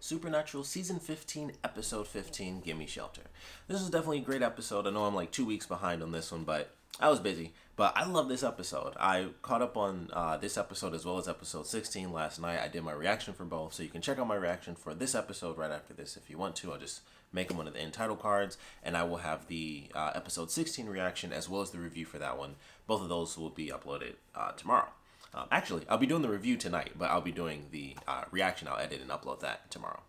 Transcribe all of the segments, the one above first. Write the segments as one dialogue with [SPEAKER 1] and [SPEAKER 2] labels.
[SPEAKER 1] Supernatural Season 15, Episode 15, Gimme Shelter. This is definitely a great episode. I know I'm like 2 weeks behind on this one, but I was busy. But I love this episode. I caught up on this episode as well as episode 16 last night. I did my reaction for both, so you can check out my reaction for this episode right after this if you want to. I'll just make them one of the end title cards, and I will have the episode 16 reaction as well as the review for that one. Both of those will be uploaded tomorrow. Actually, I'll be doing the review tonight, but I'll be doing the reaction. I'll edit and upload that tomorrow.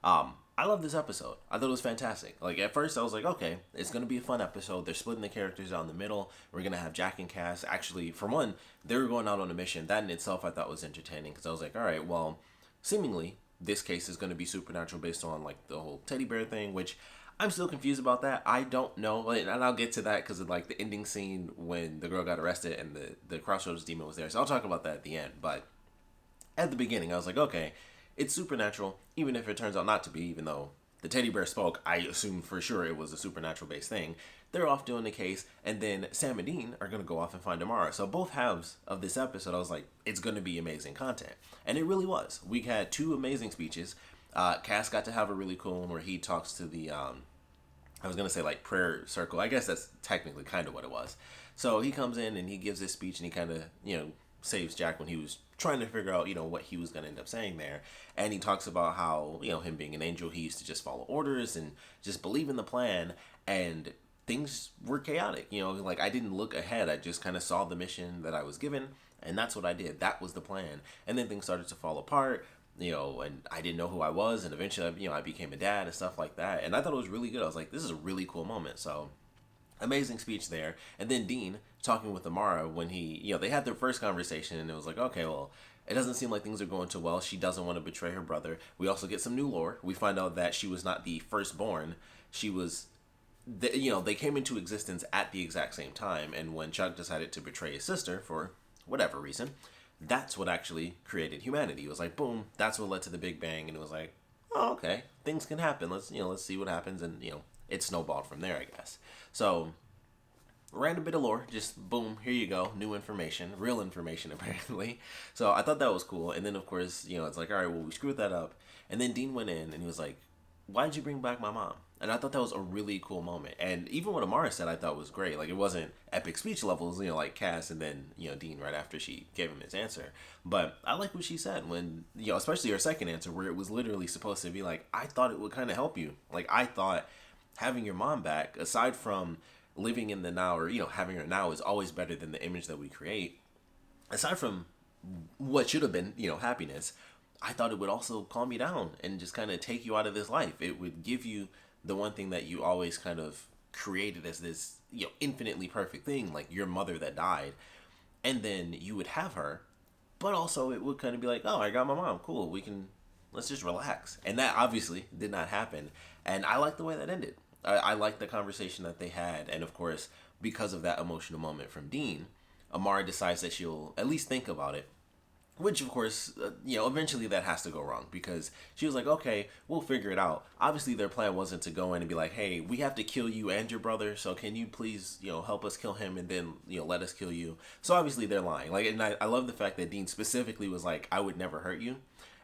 [SPEAKER 1] I love this episode. I thought it was fantastic. Like, at first I was like, okay, it's going to be a fun episode. They're splitting the characters down the middle. We're going to have Jack and Cass. Actually, for one, they were going out on a mission. That in itself I thought was entertaining because I was like, all right, well, seemingly this case is going to be supernatural based on, like, the whole teddy bear thing, which I'm still confused about that. I don't know. And I'll get to that because of, like, the ending scene when the girl got arrested and the Crossroads demon was there. So I'll talk about that at the end. But at the beginning, I was like, okay, it's supernatural, even if it turns out not to be, even though the teddy bear spoke, I assume for sure it was a supernatural-based thing. They're off doing the case, and then Sam and Dean are going to go off and find Amara. So both halves of this episode, I was like, it's going to be amazing content. And it really was. We had two amazing speeches. Cass got to have a really cool one where he talks to the, I was going to say, like, prayer circle. I guess that's technically kind of what it was. So he comes in and he gives this speech, and he kind of, saves Jack when he was trying to figure out, what he was going to end up saying there. And he talks about how, him being an angel, he used to just follow orders and just believe in the plan. And things were chaotic. Like, I didn't look ahead. I just kind of saw the mission that I was given, and that's what I did. That was the plan. And then things started to fall apart, and I didn't know who I was. And eventually, I became a dad and stuff like that. And I thought it was really good. I was like, this is a really cool moment. So amazing speech there. And then Dean talking with Amara when he, they had their first conversation, and it was like, okay, well, it doesn't seem like things are going too well. She doesn't want to betray her brother. We also get some new lore. We find out that she was not the firstborn. She was, they came into existence at the exact same time. And when Chuck decided to betray his sister for whatever reason, that's what actually created humanity. It was like, boom, that's what led to the Big Bang. And it was like, oh, okay, things can happen. Let's see what happens. And, it snowballed from there, I guess. So, random bit of lore, just boom, here you go, new information, real information apparently. So I thought that was cool. And then of course, it's like, all right, well, we screwed that up. And then Dean went in and he was like, why did you bring back my mom? And I thought that was a really cool moment. And even what Amara said, I thought was great. Like, it wasn't epic speech levels, like Cass and then, Dean right after she gave him his answer. But I like what she said when, especially her second answer where it was literally supposed to be like, I thought it would kind of help you. Like, I thought having your mom back, aside from living in the now, or having her now, is always better than the image that we create. Aside from what should have been happiness, I thought it would also calm you down and just kind of take you out of this life. It would give you the one thing that you always kind of created as this infinitely perfect thing, like your mother that died, and then you would have her, but also it would kind of be like, oh, I got my mom, cool, let's just relax. And that obviously did not happen, and I like the way that ended. I like the conversation that they had, and of course, because of that emotional moment from Dean, Amara decides that she'll at least think about it, which of course, eventually that has to go wrong, because she was like, okay, we'll figure it out. Obviously, their plan wasn't to go in and be like, hey, we have to kill you and your brother, so can you please, help us kill him and then, let us kill you. So obviously they're lying. Like, and I love the fact that Dean specifically was like, I would never hurt you.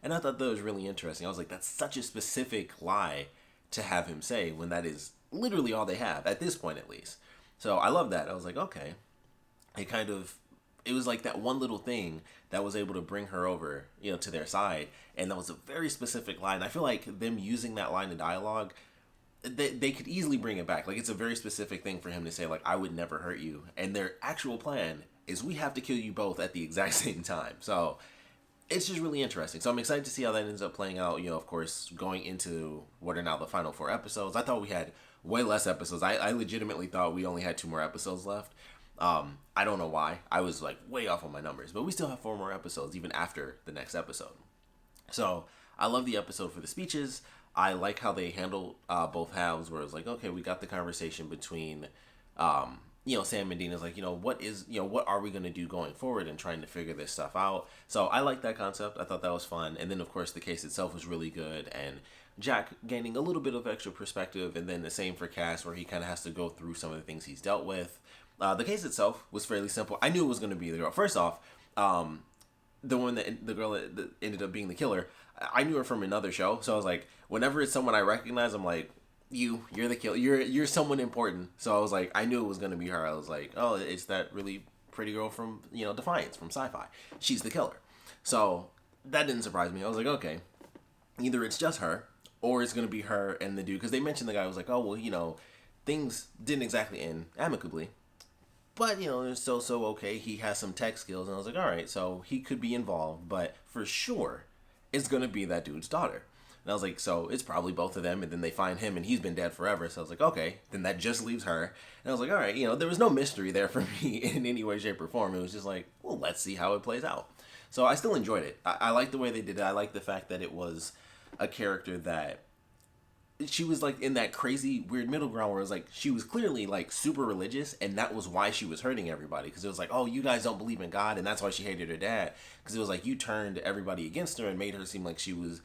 [SPEAKER 1] And I thought that was really interesting. I was like, that's such a specific lie to have him say when that is literally all they have at this point, at least. So I love that. I was like, okay, it was like that one little thing that was able to bring her over, to their side. And that was a very specific line. I feel like them using that line of dialogue, they could easily bring it back. Like, it's a very specific thing for him to say, like, I would never hurt you. And their actual plan is we have to kill you both at the exact same time. So it's just really interesting. So I'm excited to see how that ends up playing out, of course, going into what are now the final 4 episodes. I thought we had way less episodes. I legitimately thought we only had 2 more episodes left. I don't know why. I was like way off on my numbers, but we still have 4 more episodes even after the next episode. So I love the episode for the speeches. I like how they handle both halves, where it's like, okay, we got the conversation between Sam and Dean is like, what are we going to do going forward and trying to figure this stuff out. So I like that concept. I thought that was fun. And then of course the case itself was really good, and Jack gaining a little bit of extra perspective, and then the same for Cass, where he kind of has to go through some of the things he's dealt with. The case itself was fairly simple. I knew it was going to be the girl. First off, the girl that ended up being the killer, I knew her from another show, so I was like, whenever it's someone I recognize, I'm like, you're the killer. You're someone important. So I was like, I knew it was gonna be her. I was like, oh, it's that really pretty girl from Defiance from Sci-Fi. She's the killer. So that didn't surprise me. I was like, okay, either it's just her or it's gonna be her and the dude, because they mentioned the guy was like, oh well, things didn't exactly end amicably, but it's still so okay. He has some tech skills, and I was like, all right, so he could be involved, but for sure, it's gonna be that dude's daughter. And I was like, so it's probably both of them, and then they find him, and he's been dead forever. So I was like, okay, then that just leaves her. And I was like, all right, there was no mystery there for me in any way, shape, or form. It was just like, well, let's see how it plays out. So I still enjoyed it. I like the way they did it. I like the fact that it was a character that she was like in that crazy weird middle ground where it was like she was clearly like super religious, and that was why she was hurting everybody, because it was like, oh, you guys don't believe in God, and that's why she hated her dad, because it was like you turned everybody against her and made her seem like she was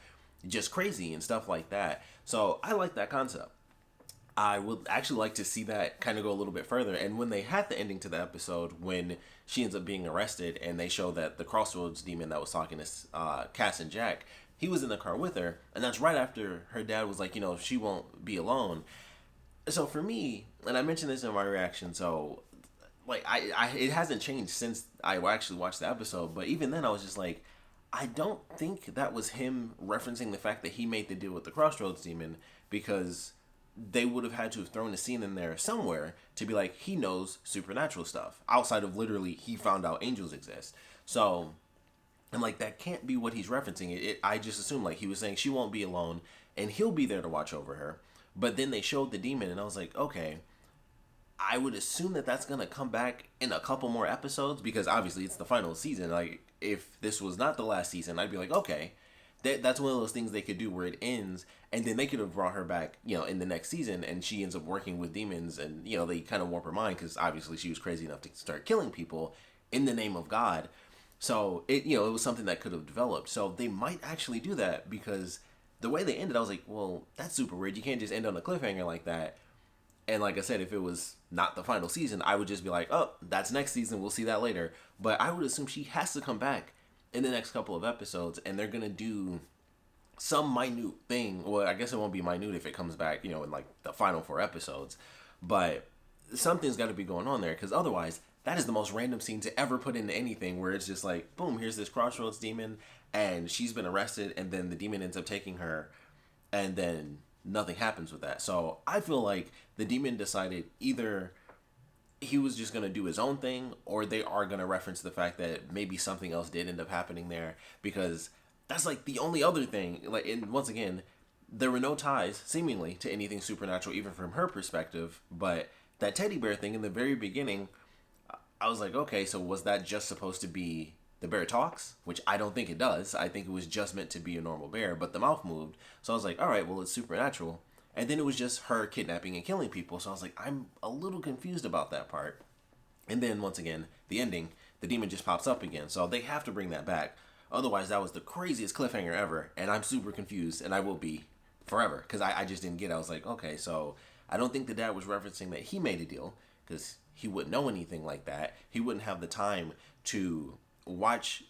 [SPEAKER 1] just crazy and stuff like that. So I like that concept. I would actually like to see that kind of go a little bit further. And when they had the ending to the episode, when she ends up being arrested and they show that the Crossroads demon that was talking to Cass and Jack, he was in the car with her, and that's right after her dad was like, she won't be alone. So for me, and I mentioned this in my reaction, so like I it hasn't changed since I actually watched the episode, but even then I was just like, I don't think that was him referencing the fact that he made the deal with the Crossroads demon, because they would have had to have thrown a scene in there somewhere to be like, he knows supernatural stuff outside of literally he found out angels exist. So I'm like, that can't be what he's referencing. I just assumed like he was saying she won't be alone and he'll be there to watch over her. But then they showed the demon, and I was like, okay, I would assume that that's going to come back in a couple more episodes, because obviously it's the final season. Like, if this was not the last season, I'd be like, okay, that's one of those things they could do where it ends, and then they could have brought her back, in the next season, and she ends up working with demons, and, they kind of warp her mind, because obviously she was crazy enough to start killing people in the name of God. So, it was something that could have developed. So, they might actually do that, because the way they ended, I was like, well, that's super weird. You can't just end on a cliffhanger like that. And like I said, if it was not the final season, I would just be like, oh, that's next season. We'll see that later. But I would assume she has to come back in the next couple of episodes, and they're going to do some minute thing. Well, I guess it won't be minute if it comes back, in like the final 4 episodes. But something's got to be going on there, because otherwise, that is the most random scene to ever put into anything, where it's just like, boom, here's this Crossroads demon, and she's been arrested, and then the demon ends up taking her, and then nothing happens with that. So I feel like the demon decided either he was just going to do his own thing, or they are going to reference the fact that maybe something else did end up happening there, because that's like the only other thing. Like, and once again, there were no ties seemingly to anything supernatural, even from her perspective. But that teddy bear thing in the very beginning, I was like, okay, so was that just supposed to be the bear talks? Which I don't think it does. I think it was just meant to be a normal bear, but the mouth moved. So I was like, all right, well, it's supernatural. And then it was just her kidnapping and killing people. So I was like, I'm a little confused about that part. And then once again, the ending, the demon just pops up again. So they have to bring that back. Otherwise, that was the craziest cliffhanger ever. And I'm super confused, and I will be forever, because I just didn't get it. I was like, okay, so I don't think the dad was referencing that he made a deal, because he wouldn't know anything like that. He wouldn't have the time to watch,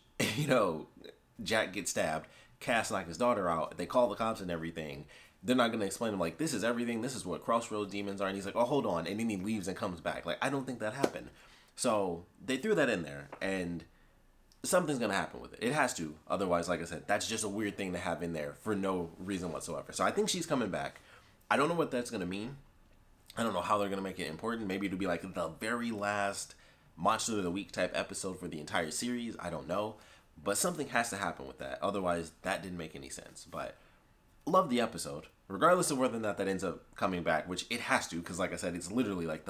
[SPEAKER 1] Jack get stabbed, Cass knock his daughter out. They call the cops and everything. They're not going to explain to him, like, this is everything. This is what Crossroads demons are. And he's like, oh, hold on. And then he leaves and comes back. Like, I don't think that happened. So they threw that in there, and something's going to happen with it. It has to. Otherwise, like I said, that's just a weird thing to have in there for no reason whatsoever. So I think she's coming back. I don't know what that's going to mean. I don't know how they're going to make it important. Maybe it'll be like the very last Monster of the Week type episode for the entire series. I don't know. But something has to happen with that. Otherwise, that didn't make any sense. But love the episode. Regardless of whether or not that ends up coming back, which it has to, because like I said, it's literally like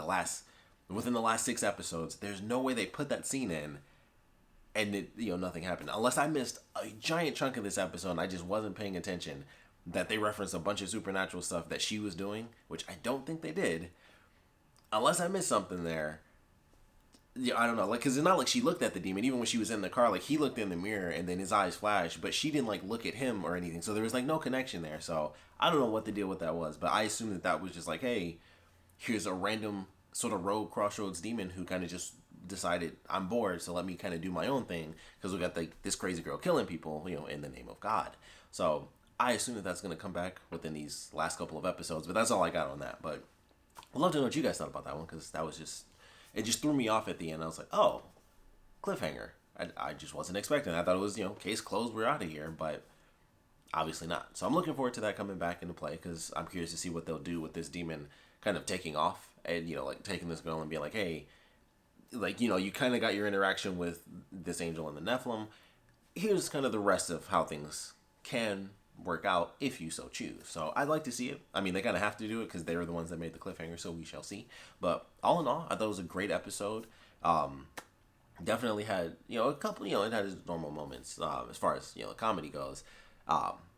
[SPEAKER 1] within the last 6 episodes, there's no way they put that scene in and it, nothing happened. Unless I missed a giant chunk of this episode and I just wasn't paying attention, that they referenced a bunch of supernatural stuff that she was doing, which I don't think they did. Unless I missed something there. I don't know, like, because it's not like she looked at the demon. Even when she was in the car, like, he looked in the mirror and then his eyes flashed, but she didn't, like, look at him or anything. So there was, like, no connection there. So I don't know what the deal with that was, but I assume that was just like, hey, here's a random sort of rogue Crossroads demon who kind of just decided, I'm bored, so let me kind of do my own thing, because we got, like, this crazy girl killing people, in the name of God. So I assume that that's going to come back within these last couple of episodes, but that's all I got on that. But I'd love to know what you guys thought about that one, because that was just, it just threw me off at the end. I was like, oh, cliffhanger. I just wasn't expecting. I thought it was, case closed, we're out of here, but obviously not. So I'm looking forward to that coming back into play, because I'm curious to see what they'll do with this demon kind of taking off and, like taking this girl and being like, hey, like, you kind of got your interaction with this angel and the Nephilim. Here's kind of the rest of how things can work out if you so choose. So I'd like to see it. I mean, they kind of have to do it because they were the ones that made the cliffhanger, so we shall see. But all in all, I thought it was a great episode. Definitely had, a couple, it had its normal moments as far as, comedy goes.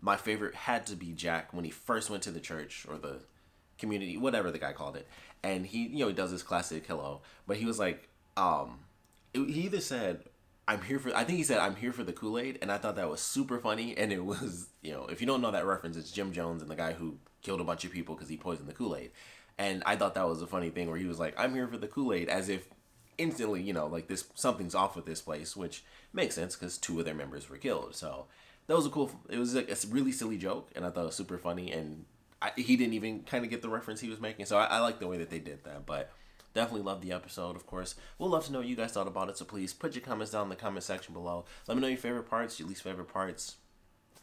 [SPEAKER 1] My favorite had to be Jack when he first went to the church or the community, whatever the guy called it. And he, he does his classic hello, but he was like, he either said, I think he said, I'm here for the Kool-Aid. And I thought that was super funny. And it was, if you don't know that reference, it's Jim Jones and the guy who killed a bunch of people because he poisoned the Kool-Aid. And I thought that was a funny thing where he was like, I'm here for the Kool-Aid, as if instantly, like this, something's off with this place, which makes sense because 2 of their members were killed. So that was it was like a really silly joke. And I thought it was super funny. And he didn't even kind of get the reference he was making. So I like the way that they did that. But definitely loved the episode, of course. We'll love to know what you guys thought about it, so please put your comments down in the comment section below. Let me know your favorite parts, your least favorite parts.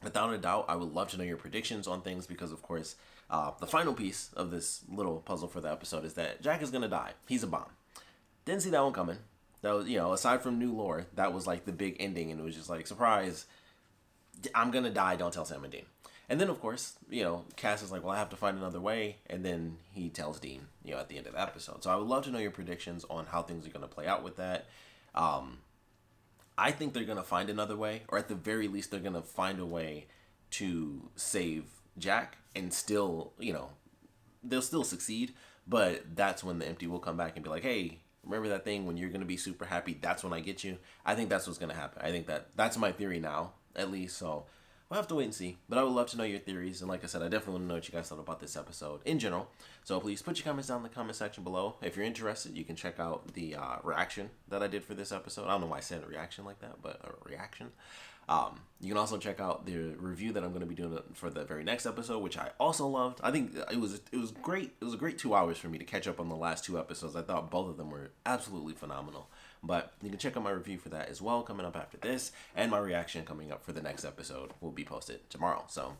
[SPEAKER 1] Without a doubt, I would love to know your predictions on things because, of course, the final piece of this little puzzle for the episode is that Jack is going to die. He's a bomb. Didn't see that one coming. That was, aside from new lore, that was like the big ending, and it was just like, surprise, I'm going to die, don't tell Sam and Dean. And then, of course, Cass is like, well, I have to find another way. And then he tells Dean, at the end of the episode. So I would love to know your predictions on how things are going to play out with that. I think they're going to find another way. Or at the very least, they're going to find a way to save Jack. And still, they'll still succeed. But that's when the Empty will come back and be like, hey, remember that thing when you're going to be super happy? That's when I get you. I think that's what's going to happen. I think that's my theory now, at least. So we'll have to wait and see. But I would love to know your theories. And like I said, I definitely want to know what you guys thought about this episode in general. So please put your comments down in the comment section below. If you're interested, you can check out the reaction that I did for this episode. I don't know why I said a reaction like that, but a reaction. You can also check out the review that I'm going to be doing for the very next episode, which I also loved. I think it was great. It was a great 2 hours for me to catch up on the last 2 episodes. I thought both of them were absolutely phenomenal. But you can check out my review for that as well coming up after this, and my reaction coming up for the next episode will be posted tomorrow. So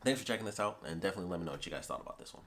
[SPEAKER 1] thanks for checking this out, and definitely let me know what you guys thought about this one.